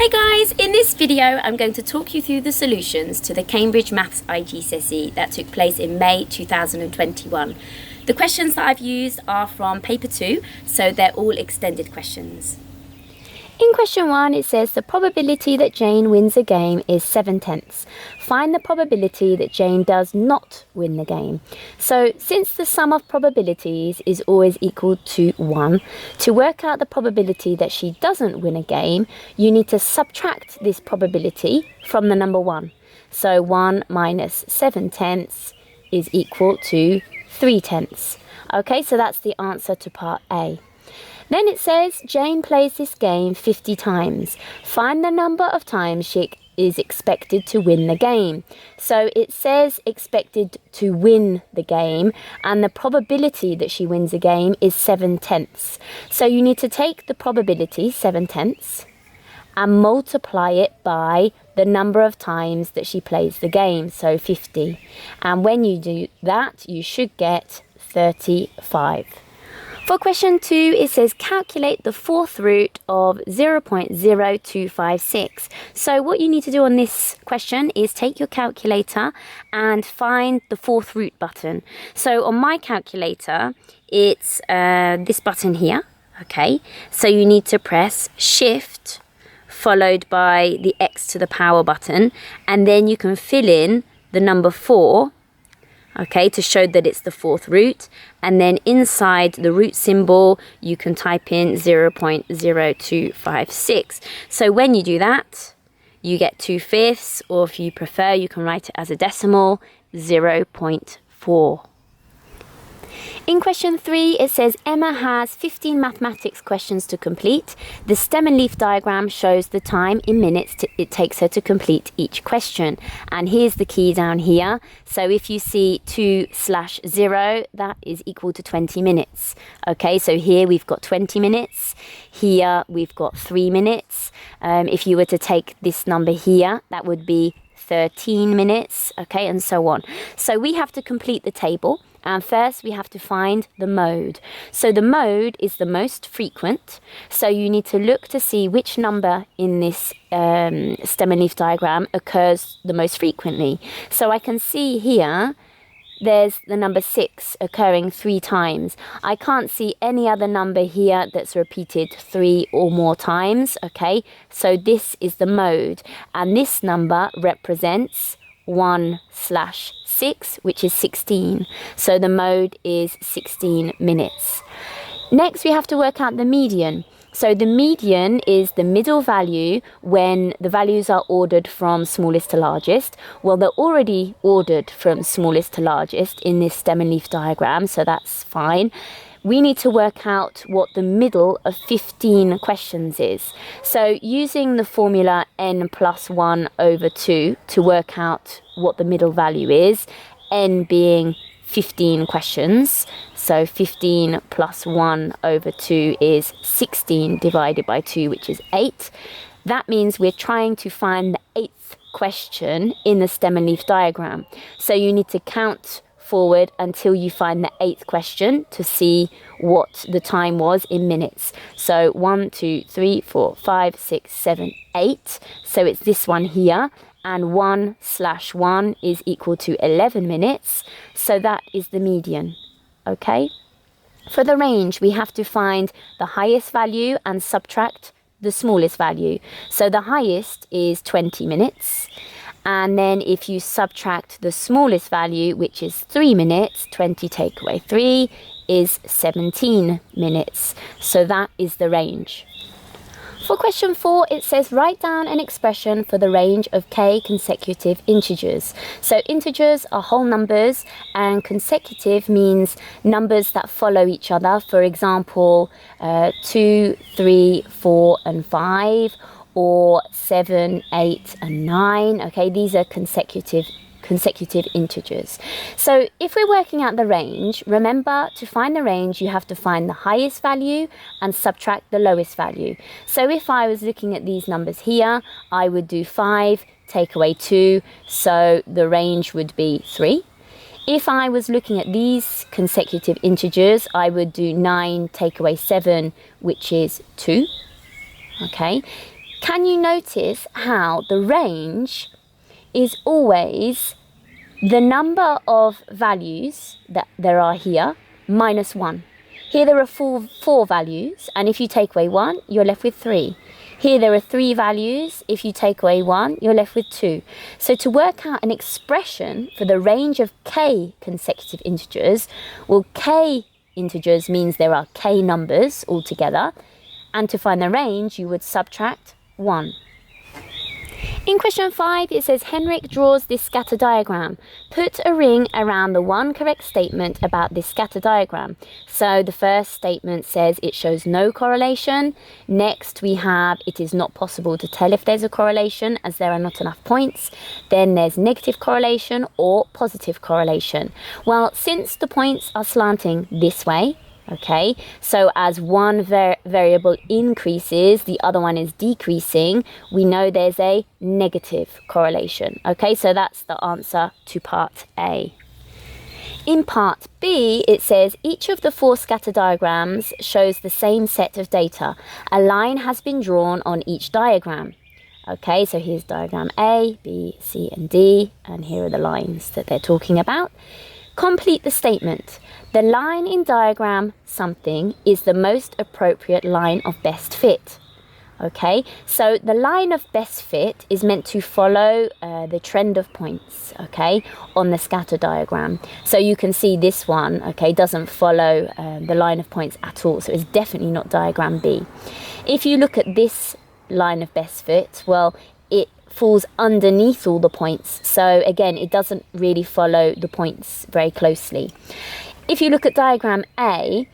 Hey guys, in this video I'm going to talk you through the solutions to the Cambridge Maths IGCSE that took place in May 2021. The questions that I've used are from paper 2, so they're all extended questions. In question 1, it says the probability that Jane wins a game is 7/10. Find the probability that Jane does not win the game. So since the sum of probabilities is always equal to 1, to work out the probability that she doesn't win a game, you need to subtract this probability from the number 1. So 1 minus 7/10 is equal to 3/10. Okay, so that's the answer to part A. Then it says Jane plays this game 50 times. Find the number of times she is expected to win the game. So it says expected to win the game, and the probability that she wins a game is 7/10. So you need to take the probability, 7/10, and multiply it by the number of times that she plays the game, so 50. And when you do that, you should get 35. For question 2, it says calculate the fourth root of 0.0256. So what you need to do on this question is take your calculator and find the fourth root button. So on my calculator, it's this button here, okay? So you need to press Shift followed by the X to the power button, and then you can fill in the number 4, okay, to show that it's the fourth root, and then inside the root symbol you can type in 0.0256. So when you do that, you get 2/5, or if you prefer you can write it as a decimal, 0.4. In question 3, it says Emma has 15 mathematics questions to complete. The stem and leaf diagram shows the time in minutes it takes her to complete each question. And here's the key down here. So if you see 2/0, that is equal to 20 minutes. Okay, so here we've got 20 minutes. Here we've got 3 minutes. If you were to take this number here, that would be 13 minutes, okay, and so on. So we have to complete the table. And first we have to find the mode. So the mode is the most frequent. So you need to look to see which number in this stem and leaf diagram occurs the most frequently. So I can see here there's the number 6 occurring 3 times. I can't see any other number here that's repeated 3 or more times, okay? So this is the mode. And this number represents 1/6, which is 16. So the mode is 16 minutes. Next, we have to work out the median. So the median is the middle value when the values are ordered from smallest to largest. Well, they're already ordered from smallest to largest in this stem and leaf diagram, so that's fine. We need to work out what the middle of 15 questions is. So using the formula n plus 1 over 2 to work out what the middle value is, n being 15 questions, so 15 plus 1 over 2 is 16 divided by 2, which is 8. That means we're trying to find the 8th question in the stem and leaf diagram. So you need to count forward until you find the 8th question to see what the time was in minutes. So 1, 2, 3, 4, 5, 6, 7, 8. So it's this one here. And 1/1 is equal to 11 minutes. So that is the median. Okay? For the range, we have to find the highest value and subtract the smallest value. So the highest is 20 minutes. And then if you subtract the smallest value, which is 3 minutes, 20 take away 3 is 17 minutes. So that is the range. For question 4, it says write down an expression for the range of k consecutive integers. So integers are whole numbers, and consecutive means numbers that follow each other. For example, 2, 3, 4, and 5, or 7, 8, and 9. Okay, these are consecutive integers. So if we're working out the range, remember to find the range you have to find the highest value and subtract the lowest value. So if I was looking at these numbers here, I would do 5 take away 2, so the range would be 3. If I was looking at these consecutive integers, I would do 9 take away 7, which is 2. Okay. Can you notice how the range is always the number of values that there are here minus 1. Here there are four values, and if you take away 1, you're left with 3. Here there are 3 values. If you take away 1, you're left with 2. So to work out an expression for the range of k consecutive integers, well, k integers means there are k numbers altogether, and to find the range, you would subtract 1. In question 5, it says Henrik draws this scatter diagram. Put a ring around the one correct statement about this scatter diagram. So the first statement says it shows no correlation. Next we have it is not possible to tell if there's a correlation as there are not enough points. Then there's negative correlation or positive correlation. Well, since the points are slanting this way, okay, so as one variable increases, the other one is decreasing, we know there's a negative correlation. Okay, so that's the answer to part A. In part B, it says each of the 4 scatter diagrams shows the same set of data. A line has been drawn on each diagram. Okay, so here's diagram A, B, C, and D, and here are the lines that they're talking about. Complete the statement. The line in diagram something is the most appropriate line of best fit. Okay, so the line of best fit is meant to follow the trend of points, okay, on the scatter diagram. So you can see this one, okay, doesn't follow the line of points at all. So it's definitely not diagram B. If you look at this line of best fit, well, it falls underneath all the points. So again, it doesn't really follow the points very closely. If you look at diagram A,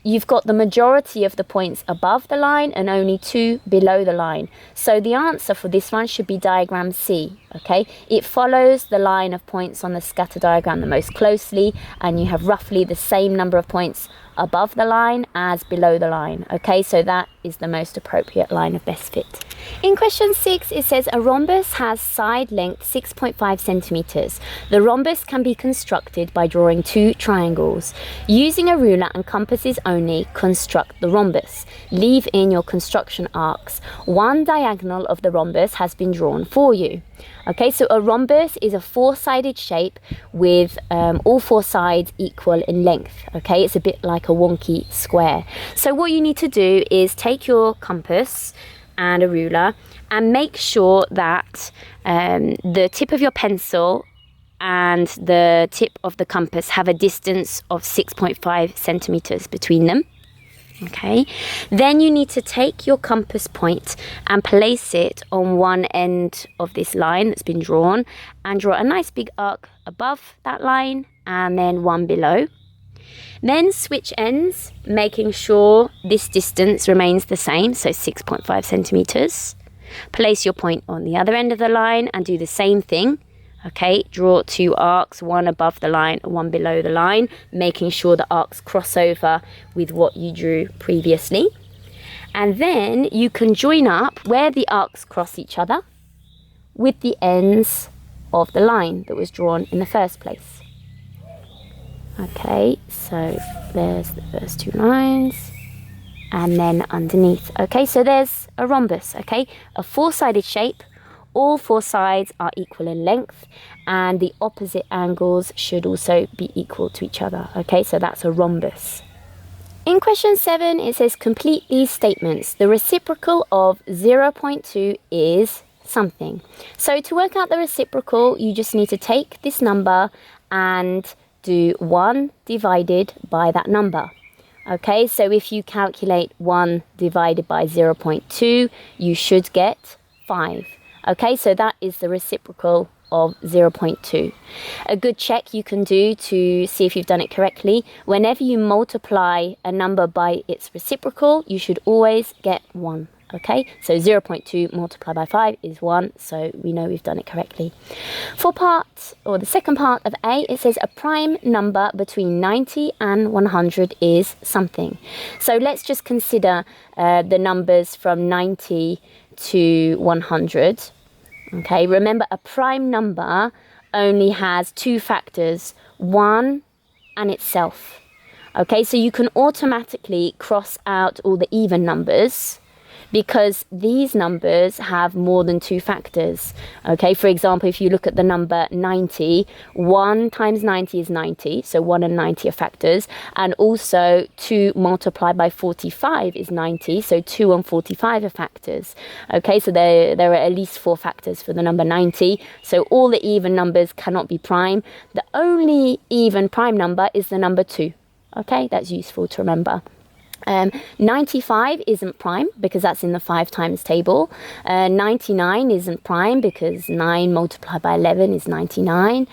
you've got the majority of the points above the line and only 2 below the line. So the answer for this one should be diagram C, okay? It follows the line of points on the scatter diagram the most closely, and you have roughly the same number of points above the line as below the line, okay? So that is the most appropriate line of best fit. In question 6, it says a rhombus has side length 6.5 centimeters. The rhombus can be constructed by drawing 2 triangles. Using a ruler and compasses only, construct the rhombus. Leave in your construction arcs. One diagonal of the rhombus has been drawn for you. Okay, so a rhombus is a 4-sided shape with all 4 sides equal in length. Okay, it's a bit like a wonky square. So what you need to do is take your compass and a ruler and make sure that the tip of your pencil and the tip of the compass have a distance of 6.5 centimeters between them. Okay, then you need to take your compass point and place it on one end of this line that's been drawn and draw a nice big arc above that line and then one below. Then switch ends, making sure this distance remains the same, so 6.5 centimeters. Place your point on the other end of the line and do the same thing. Okay, draw 2 arcs, one above the line, one below the line, making sure the arcs cross over with what you drew previously. And then you can join up where the arcs cross each other with the ends of the line that was drawn in the first place. Okay, so there's the first 2 lines and then underneath. Okay, so there's a rhombus, okay, a 4-sided shape. All 4 sides are equal in length and the opposite angles should also be equal to each other. Okay, so that's a rhombus. In question 7, it says complete these statements. The reciprocal of 0.2 is something. So to work out the reciprocal, you just need to take this number and do 1 divided by that number. Okay, so if you calculate 1 divided by 0.2, you should get 5. Okay, so that is the reciprocal of 0.2. A good check you can do to see if you've done it correctly, whenever you multiply a number by its reciprocal, you should always get 1. Okay, so 0.2 multiplied by 5 is 1, so we know we've done it correctly. For the second part of A, it says a prime number between 90 and 100 is something. So let's just consider the numbers from 90 to 100. Okay, remember a prime number only has 2 factors, 1 and itself. Okay, so you can automatically cross out all the even numbers because these numbers have more than two factors. Okay, for example, if you look at the number 90, 1 times 90 is 90, so 1 and 90 are factors, and also 2 multiplied by 45 is 90, so 2 and 45 are factors. Okay, so there are at least 4 factors for the number 90, so all the even numbers cannot be prime. The only even prime number is the number 2. Okay, that's useful to remember. 95 isn't prime because that's in the 5 times table. 99 isn't prime because 9 multiplied by 11 is 99.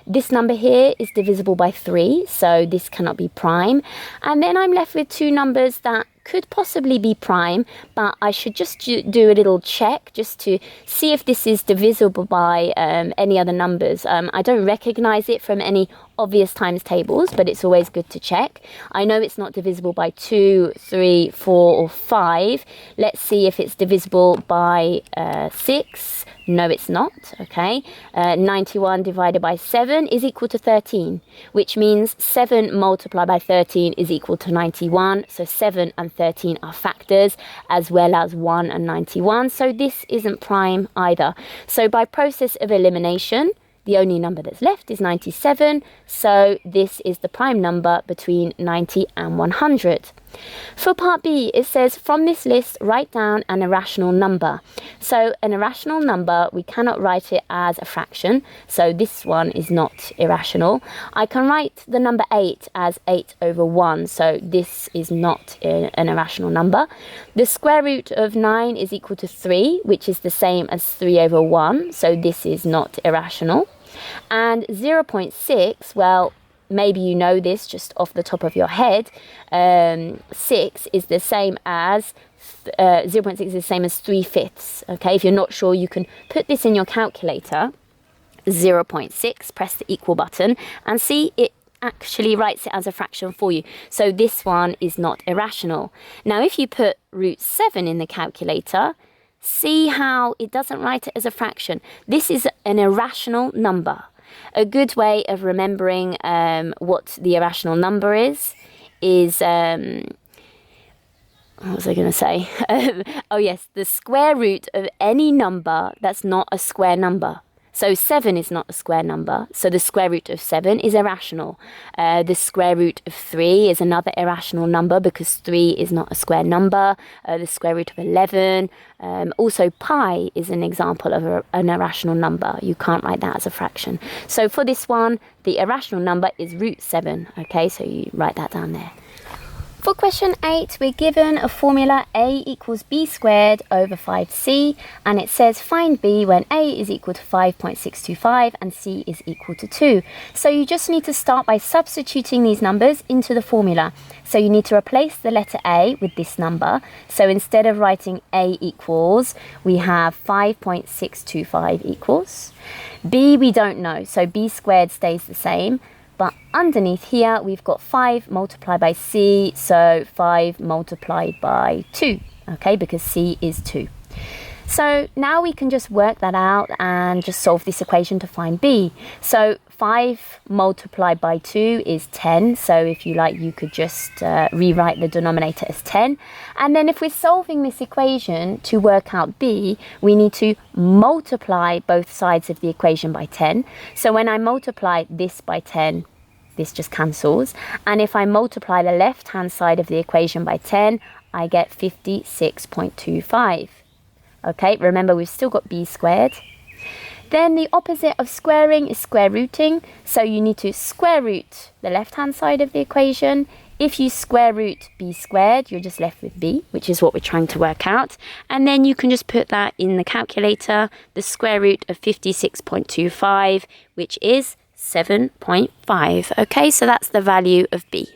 This number here is divisible by 3, so this cannot be prime. And then I'm left with 2 numbers that could possibly be prime, but I should just do a little check just to see if this is divisible by any other numbers. I don't recognize it from any obvious times tables, but it's always good to check. I know it's not divisible by 2, 3, 4 or 5. Let's see if it's divisible by 6. No, it's not. Okay, 91 divided by 7 is equal to 13, which means 7 multiplied by 13 is equal to 91. So 7 and 13 are factors, as well as 1 and 91. So this isn't prime either. So by process of elimination, the only number that's left is 97, so this is the prime number between 90 and 100. For part B, it says, from this list, write down an irrational number. So an irrational number, we cannot write it as a fraction, so this one is not irrational. I can write the number 8 as 8 over 1, so this is not an irrational number. The square root of 9 is equal to 3, which is the same as 3 over 1, so this is not irrational. And 0.6, well, maybe you know this just off the top of your head. 6 is the same as 0.6 is the same as 3/5. Okay, if you're not sure, you can put this in your calculator. 0.6, press the equal button, and see it actually writes it as a fraction for you. So this one is not irrational. Now, if you put root 7 in the calculator, see how it doesn't write it as a fraction. This is an irrational number. A good way of remembering what the irrational number is what was I going to say? Oh yes, the square root of any number that's not a square number. So 7 is not a square number, so the square root of 7 is irrational. The square root of 3 is another irrational number because 3 is not a square number. The square root of 11. Also, pi is an example of an irrational number. You can't write that as a fraction. So for this one, the irrational number is root 7. Okay, so you write that down there. For question 8, we're given a formula a equals b squared over 5c, and it says find b when a is equal to 5.625 and c is equal to 2. So you just need to start by substituting these numbers into the formula. So you need to replace the letter a with this number. So instead of writing a equals, we have 5.625 equals. B we don't know, so b squared stays the same. But underneath here, we've got 5 multiplied by c, so 5 multiplied by 2, okay, because c is 2. So now we can just work that out and just solve this equation to find b. So 5 multiplied by 2 is 10, so if you like, you could just rewrite the denominator as 10. And then if we're solving this equation to work out b, we need to multiply both sides of the equation by 10. So when I multiply this by 10, this just cancels. And if I multiply the left-hand side of the equation by 10, I get 56.25. Okay, remember we've still got b squared. Then the opposite of squaring is square rooting. So you need to square root the left-hand side of the equation. If you square root b squared, you're just left with b, which is what we're trying to work out. And then you can just put that in the calculator, the square root of 56.25, which is 7.5. Okay, so that's the value of b.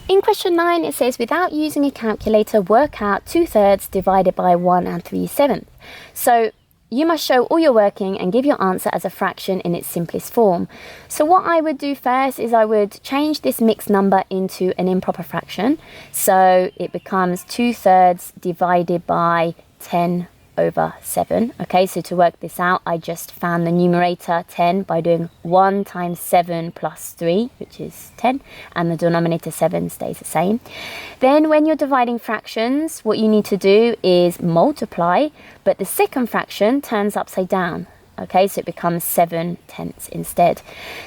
In question 9, it says, without using a calculator, work out 2/3 divided by 1 3/7. So you must show all your working and give your answer as a fraction in its simplest form. So what I would do first is I would change this mixed number into an improper fraction. So it becomes 2/3 divided by 10 over 7. Okay, so to work this out, I just found the numerator 10 by doing 1 times 7 plus 3, which is 10, and the denominator 7 stays the same. Then when you're dividing fractions, what you need to do is multiply, but the second fraction turns upside down. Okay, so it becomes 7/10 instead.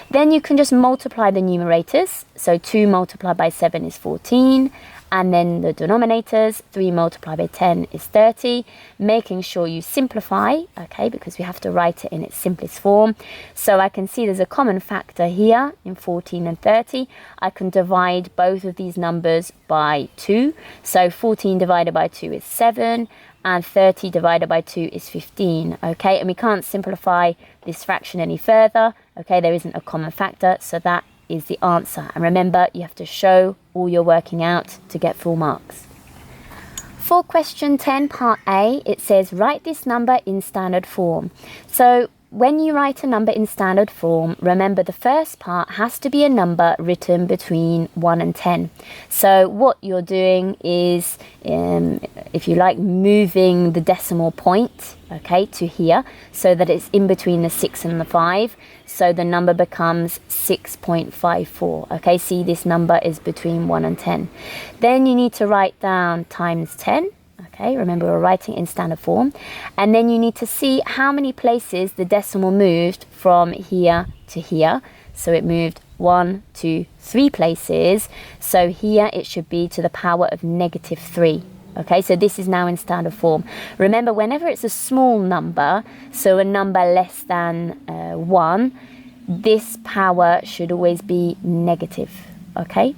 Then you can just multiply the numerators. So 2 multiplied by 7 is 14. And then the denominators, 3 multiplied by 10 is 30. Making sure you simplify, okay, because we have to write it in its simplest form. So I can see there's a common factor here in 14 and 30. I can divide both of these numbers by 2. So 14 divided by 2 is 7. And 30 divided by 2 is 15, okay? And we can't simplify this fraction any further, okay? There isn't a common factor, so that is the answer. And remember, you have to show all you're working out to get full marks. For question 10, part A, it says, write this number in standard form. So when you write a number in standard form, remember the first part has to be a number written between 1 and 10. So what you're doing is, if you like, moving the decimal point, okay, to here, so that it's in between the 6 and the 5. So the number becomes 6.54. Okay, see, this number is between 1 and 10. Then you need to write down times 10. Okay, remember we're writing in standard form. And then you need to see how many places the decimal moved from here to here. So it moved 1, 2, 3 places. So here it should be to the power of -3. Okay, so this is now in standard form. Remember, whenever it's a small number, so a number less than 1, this power should always be negative. Okay?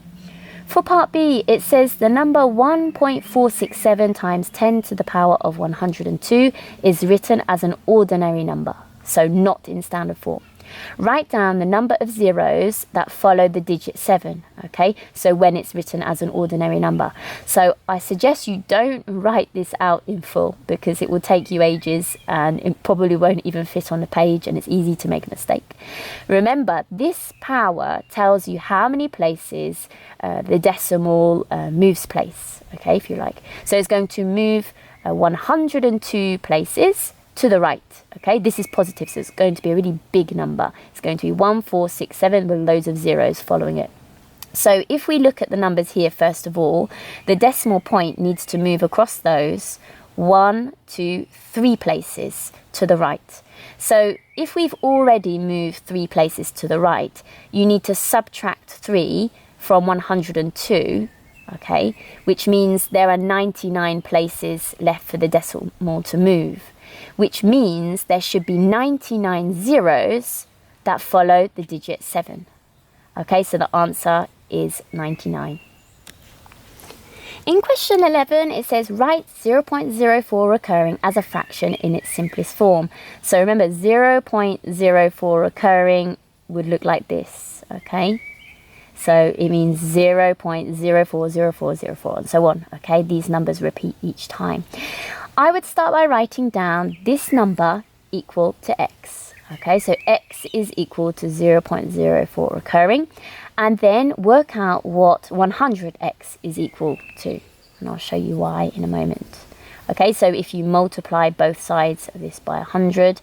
For part B, it says the number 1.467 times 10 to the power of 102 is written as an ordinary number, so not in standard form. Write down the number of zeros that follow the digit 7, okay? So when it's written as an ordinary number. So I suggest you don't write this out in full because it will take you ages and it probably won't even fit on the page and it's easy to make a mistake. Remember, this power tells you how many places the decimal moves place, okay, if you like. So it's going to move 102 places to the right. Okay, this is positive, so it's going to be a really big number. It's going to be 1467 with loads of zeros following it. So if we look at the numbers here, first of all, the decimal point needs to move across those 1, 2, 3 places to the right. So if we've already moved 3 places to the right, you need to subtract 3 from 102, okay, which means there are 99 places left for the decimal to move, which means there should be 99 zeros that follow the digit 7. Okay, so the answer is 99. In question 11, it says write 0.04 recurring as a fraction in its simplest form. So remember, 0.04 recurring would look like this, okay? So it means 0.040404 and so on, okay? These numbers repeat each time. I would start by writing down this number equal to x. Okay, so x is equal to 0.04 recurring. And then work out what 100x is equal to. And I'll show you why in a moment. Okay, so if you multiply both sides of this by 100,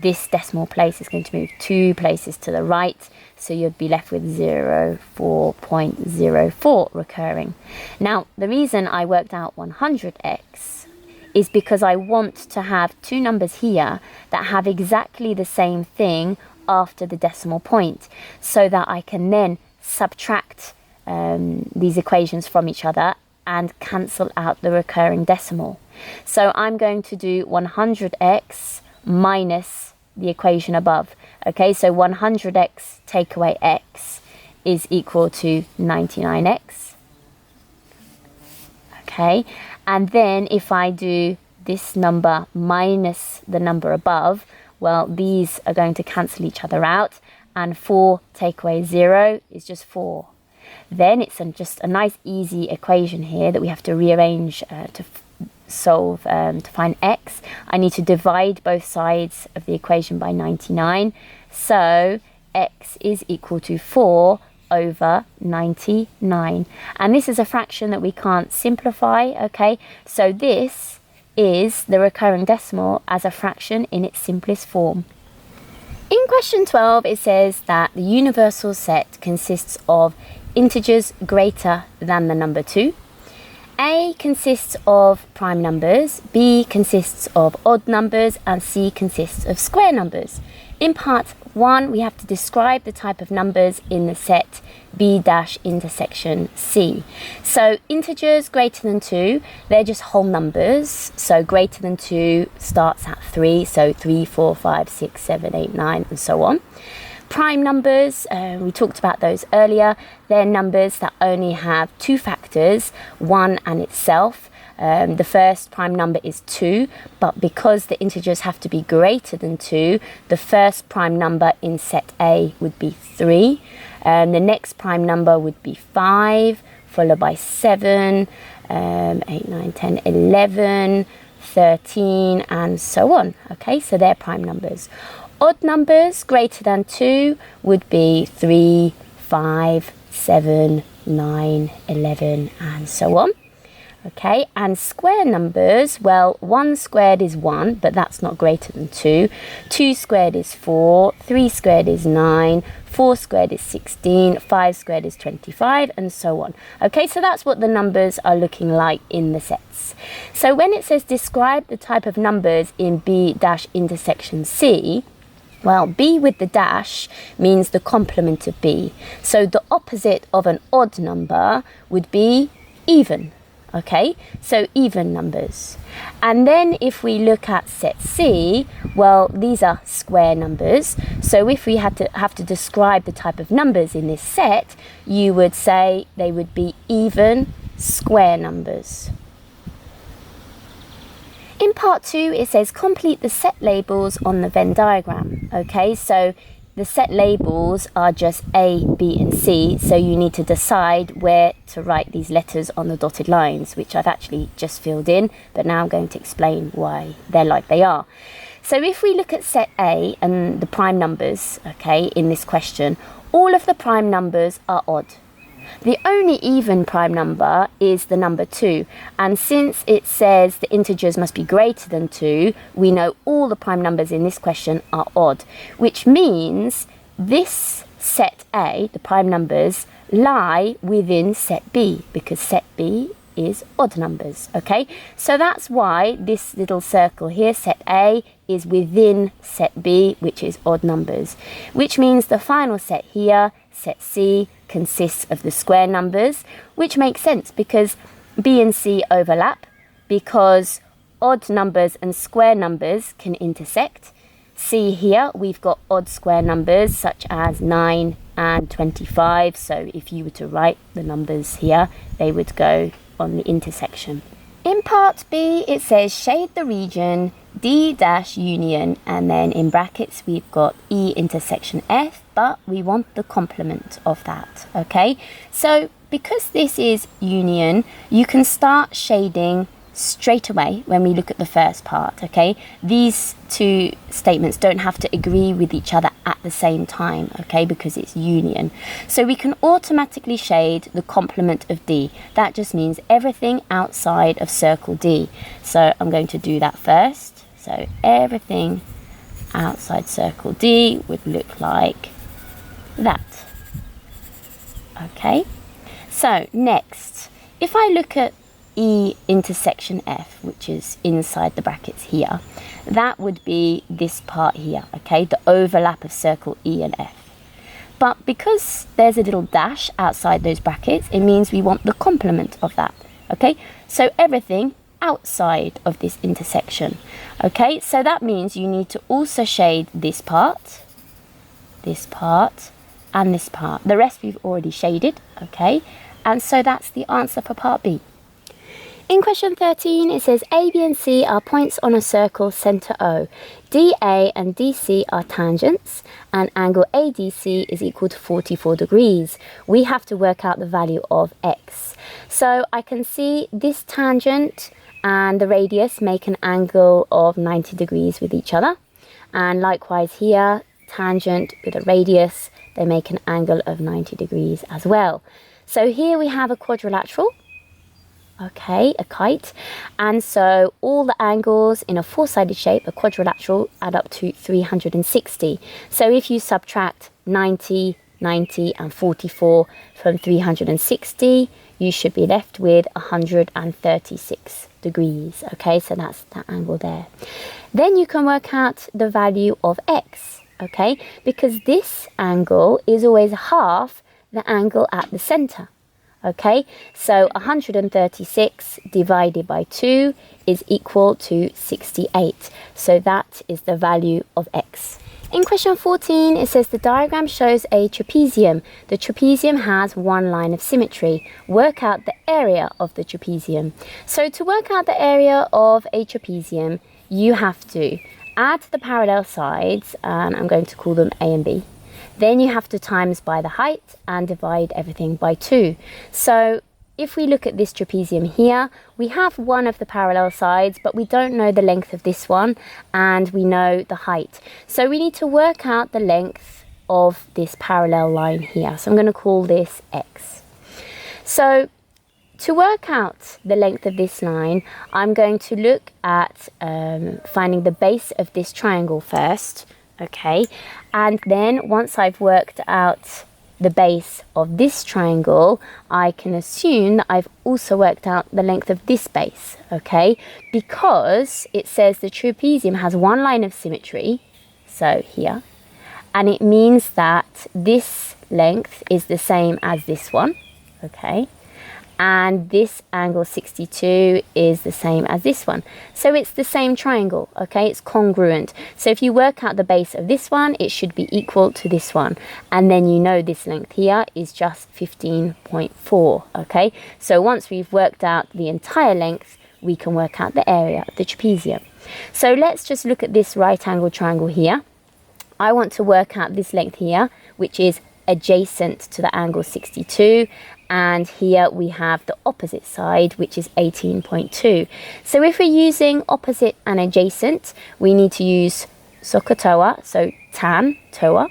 this decimal place is going to move 2 places to the right. So you'd be left with 4.04 recurring. Now, the reason I worked out 100x is because I want to have 2 numbers here that have exactly the same thing after the decimal point, so that I can then subtract these equations from each other and cancel out the recurring decimal. So I'm going to do 100x minus the equation above. Okay, so 100x take away x is equal to 99x. Okay, and then if I do this number minus the number above, well, these are going to cancel each other out, and 4 take away 0 is just 4. Then it's just a nice easy equation here that we have to rearrange to solve to find x. I need to divide both sides of the equation by 99. So x is equal to 4 over 99. And this is a fraction that we can't simplify, okay? So this is the recurrent decimal as a fraction in its simplest form. In question 12, it says that the universal set consists of integers greater than the number 2. A consists of prime numbers, B consists of odd numbers, and C consists of square numbers. In part 1, we have to describe the type of numbers in the set B dash intersection C. So integers greater than 2, they're just whole numbers. So greater than 2 starts at 3, so 3, 4, 5, 6, 7, 8, 9, and so on. Prime numbers, we talked about those earlier. They're numbers that only have 2 factors, 1 and itself. The first prime number is 2, but because the integers have to be greater than 2, the first prime number in set A would be 3. The next prime number would be 5, followed by 7, 8, 9, 10, 11, 13, and so on. Okay, so they're prime numbers. Odd numbers greater than 2 would be 3, 5, 7, 9, 11, and so on. Okay, and square numbers, well, 1 squared is 1, but that's not greater than 2. 2 squared is 4, 3 squared is 9, 4 squared is 16, 5 squared is 25, and so on. Okay, so that's what the numbers are looking like in the sets. So when it says describe the type of numbers in B dash intersection C, well, B with the dash means the complement of B. So the opposite of an odd number would be even. Okay, so even numbers. And then if we look at set C, well, these are square numbers. So if we have to describe the type of numbers in this set, you would say they would be even square numbers. In part 2, it says complete the set labels on the Venn diagram. Okay, so the set labels are just A, B, and C, so you need to decide where to write these letters on the dotted lines, which I've actually just filled in, but now I'm going to explain why they're like they are. So if we look at set A and the prime numbers, okay, in this question, all of the prime numbers are odd. The only even prime number is the number 2, and since it says the integers must be greater than 2, we know all the prime numbers in this question are odd, which means this set A, the prime numbers, lie within set B, because set B is odd numbers, okay? So that's why this little circle here, set A, is within set B, which is odd numbers, which means the final set here, set C, consists of the square numbers, which makes sense because B and C overlap, because odd numbers and square numbers can intersect. See here, we've got odd square numbers such as 9 and 25, so if you were to write the numbers here, they would go on the intersection. In part B, it says shade the region D dash union, and then in brackets we've got E intersection F, but we want the complement of that, okay? So because this is union, you can start shading straight away when we look at the first part, okay? These two statements don't have to agree with each other at the same time, okay, because it's union. So we can automatically shade the complement of D. That just means everything outside of circle D. So I'm going to do that first. So everything outside circle D would look like that. Okay, so next, if I look at E intersection F, which is inside the brackets here, that would be this part here, okay, the overlap of circle E and F. But because there's a little dash outside those brackets, it means we want the complement of that, okay? So everything outside of this intersection, okay? So that means you need to also shade this part, and this part. The rest we've already shaded, okay? And so that's the answer for part B. In question 13, it says A, B, and C are points on a circle centre O. DA and DC are tangents, and angle ADC is equal to 44 degrees. We have to work out the value of x. So I can see this tangent and the radius make an angle of 90 degrees with each other. And likewise here, tangent with a radius, they make an angle of 90 degrees as well. So here we have a quadrilateral. okay, a kite. And so all the angles in a four-sided shape, a quadrilateral, add up to 360. So if you subtract 90, 90 and 44 from 360, you should be left with 136 degrees. Okay, so that's that angle there. Then you can work out the value of x, okay, because this angle is always half the angle at the center. Okay, so 136 divided by 2 is equal to 68. So that is the value of x. In question 14, it says the diagram shows a trapezium. The trapezium has one line of symmetry. Work out the area of the trapezium. So to work out the area of a trapezium, you have to add the parallel sides, and I'm going to call them A and B. Then you have to times by the height and divide everything by 2. So if we look at this trapezium here, we have one of the parallel sides, but we don't know the length of this one, and we know the height. So we need to work out the length of this parallel line here. So I'm going to call this x. So to work out the length of this line, I'm going to look at finding the base of this triangle first. Okay, and then once I've worked out the base of this triangle, I can assume that I've also worked out the length of this base, okay, because it says the trapezium has one line of symmetry, so here, and it means that this length is the same as this one, okay, and this angle 62 is the same as this one. So it's the same triangle, okay? It's congruent. So if you work out the base of this one, it should be equal to this one. And then you know this length here is just 15.4, okay? So once we've worked out the entire length, we can work out the area of the trapezium. So let's just look at this right angle triangle here. I want to work out this length here, which is adjacent to the angle 62. And here we have the opposite side, which is 18.2. So if we're using opposite and adjacent, we need to use SOHCAHTOA, so tan, TOA.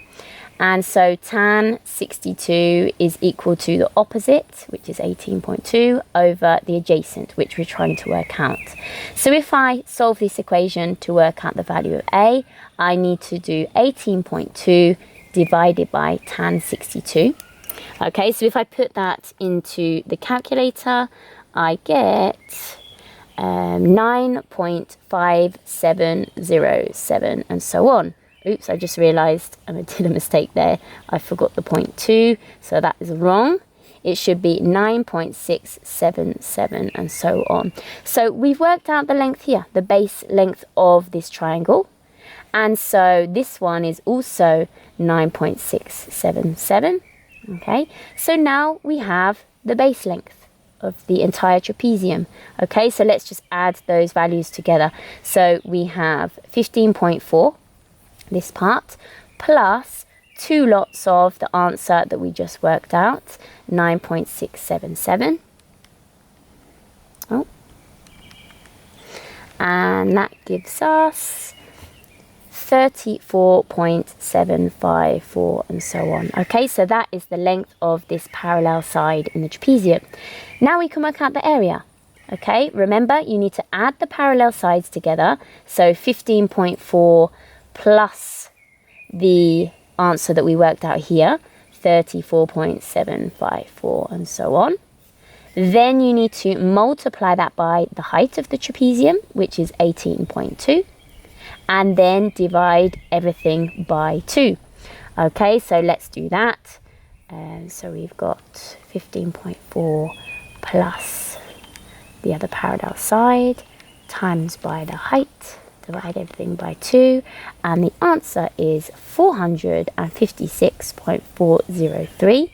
And so tan 62 is equal to the opposite, which is 18.2, over the adjacent, which we're trying to work out. So if I solve this equation to work out the value of A, I need to do 18.2 divided by tan 62. Okay, so if I put that into the calculator, I get 9.5707 and so on. Oops, I just realised I did a mistake there. I forgot the 0.2, so that is wrong. It should be 9.677 and so on. So we've worked out the length here, the base length of this triangle. And so this one is also 9.677. Okay, so now we have the base length of the entire trapezium. Okay, so let's just add those values together. So we have 15.4, this part, plus 2 lots of the answer that we just worked out, 9.677. Oh, and that gives us 34.754 and so on. Okay, so that is the length of this parallel side in the trapezium. Now we can work out the area. Okay, remember you need to add the parallel sides together. So 15.4 plus the answer that we worked out here, 34.754 and so on. Then you need to multiply that by the height of the trapezium, which is 18.2. And then divide everything by 2. Okay, so let's do that. So we've got 15.4 plus the other parallel side times by the height, divide everything by 2, and the answer is 456.403.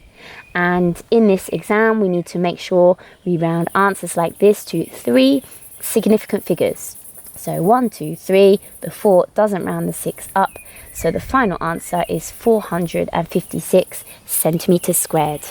And in this exam, we need to make sure we round answers like this to 3 significant figures. So 1, 2, 3, the 4 doesn't round the 6 up. So the final answer is 456 centimeters squared.